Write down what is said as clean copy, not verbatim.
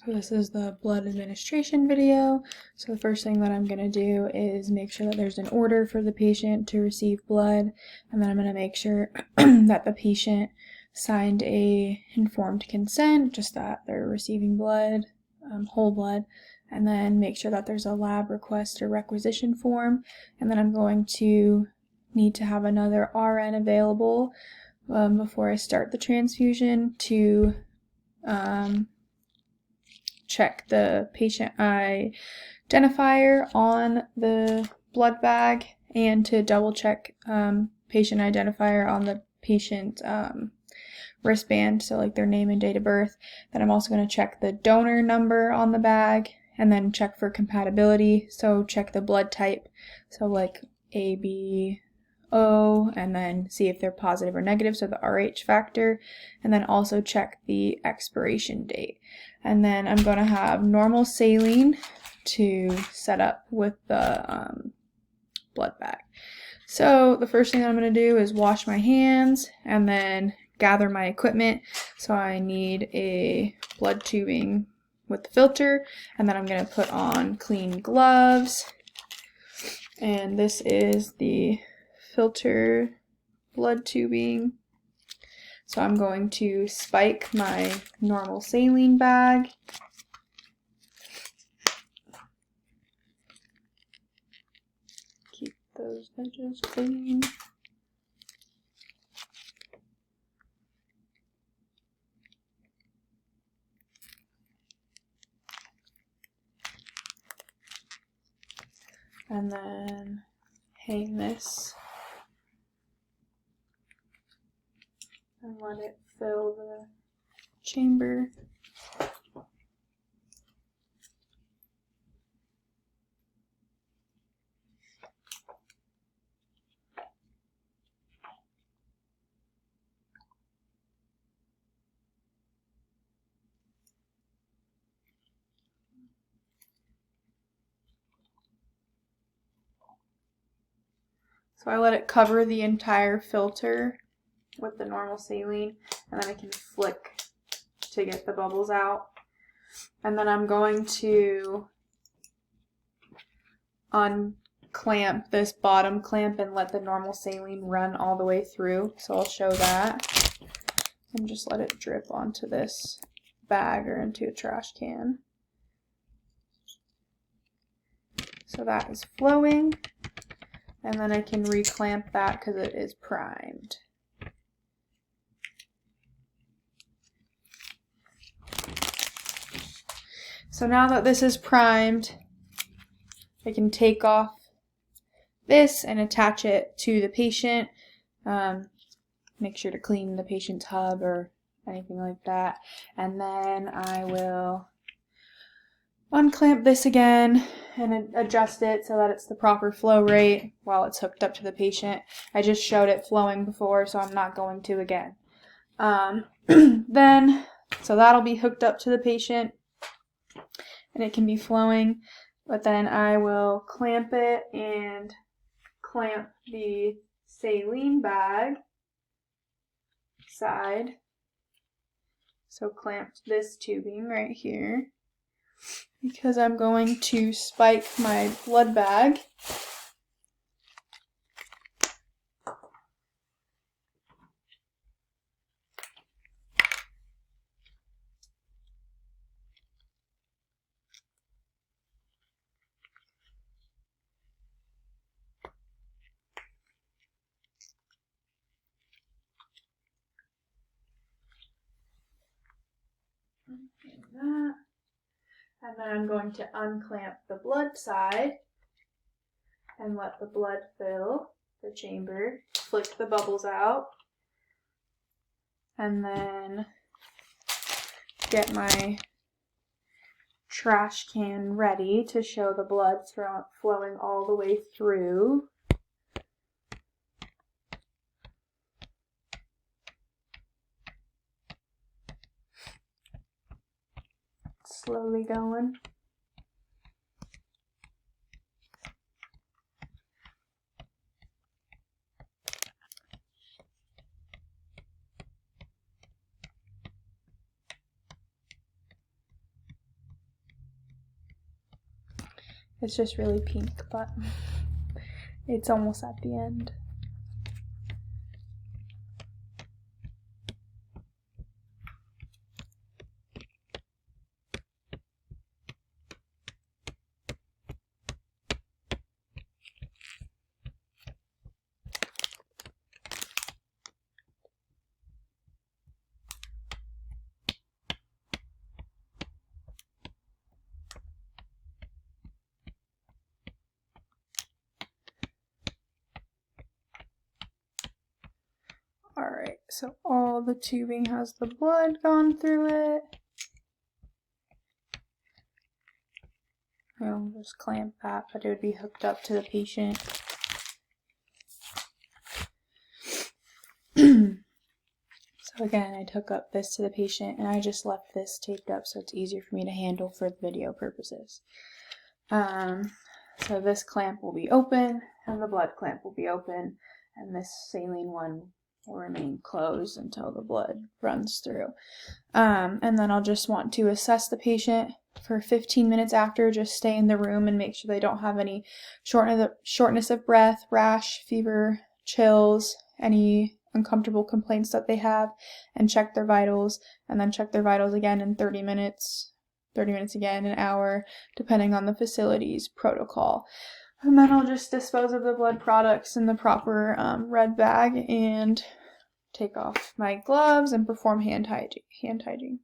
So this is the blood administration video. So the first thing that I'm going to do is make sure that there's an order for the patient to receive blood, and then I'm going to make sure that the patient signed a informed consent, just that they're receiving blood, whole blood, and then make sure that there's a lab request or requisition form, and then I'm going to need to have another RN available before I start the transfusion to check the patient identifier on the blood bag and to double check patient identifier on the patient wristband, so like their name and date of birth. Then I'm also going to check the donor number on the bag and then check for compatibility, so check the blood type, so like AB, O, and then see if they're positive or negative, so the RH factor, and then also check the expiration date. And then I'm going to have normal saline to set up with the blood bag. So the first thing I'm going to do is wash my hands and then gather my equipment. So I need a blood tubing with the filter, and then I'm going to put on clean gloves. And this is the filter blood tubing. So I'm going to spike my normal saline bag. Keep those edges clean. And then hang this and let it fill the chamber. So I let it cover the entire filter with the normal saline, and then I can flick to get the bubbles out. And then I'm going to unclamp this bottom clamp and let the normal saline run all the way through. So I'll show that. And just let it drip onto this bag or into a trash can. So that is flowing. And then I can reclamp that because it is primed. So now that this is primed, I can take off this and attach it to the patient. Make sure to clean the patient's hub or anything like that. And then I will unclamp this again and adjust it so that it's the proper flow rate while it's hooked up to the patient. I just showed it flowing before, so I'm not going to again. So that'll be hooked up to the patient and it can be flowing, but then I will clamp it and clamp the saline bag side. So clamp this tubing right here, because I'm going to spike my blood bag. Like that. And then I'm going to unclamp the blood side and let the blood fill the chamber, flick the bubbles out, and then get my trash can ready to show the blood flowing all the way through. Slowly going. It's just really pink, but it's almost at the end. Alright, so all the tubing has the blood gone through it. I'll just clamp that, but it would be hooked up to the patient. So again, I'd hook up this to the patient, and I just left this taped up so it's easier for me to handle for video purposes. So this clamp will be open, and the blood clamp will be open, and this saline one will remain closed until the blood runs through. And then I'll just want to assess the patient for 15 minutes after. Just stay in the room and make sure they don't have any shortness of breath, rash, fever, chills, any uncomfortable complaints that they have, and check their vitals, and then check their vitals again in 30 minutes again, an hour, depending on the facility's protocol. And then I'll just dispose of the blood products in the proper red bag and take off my gloves and perform hand hygiene.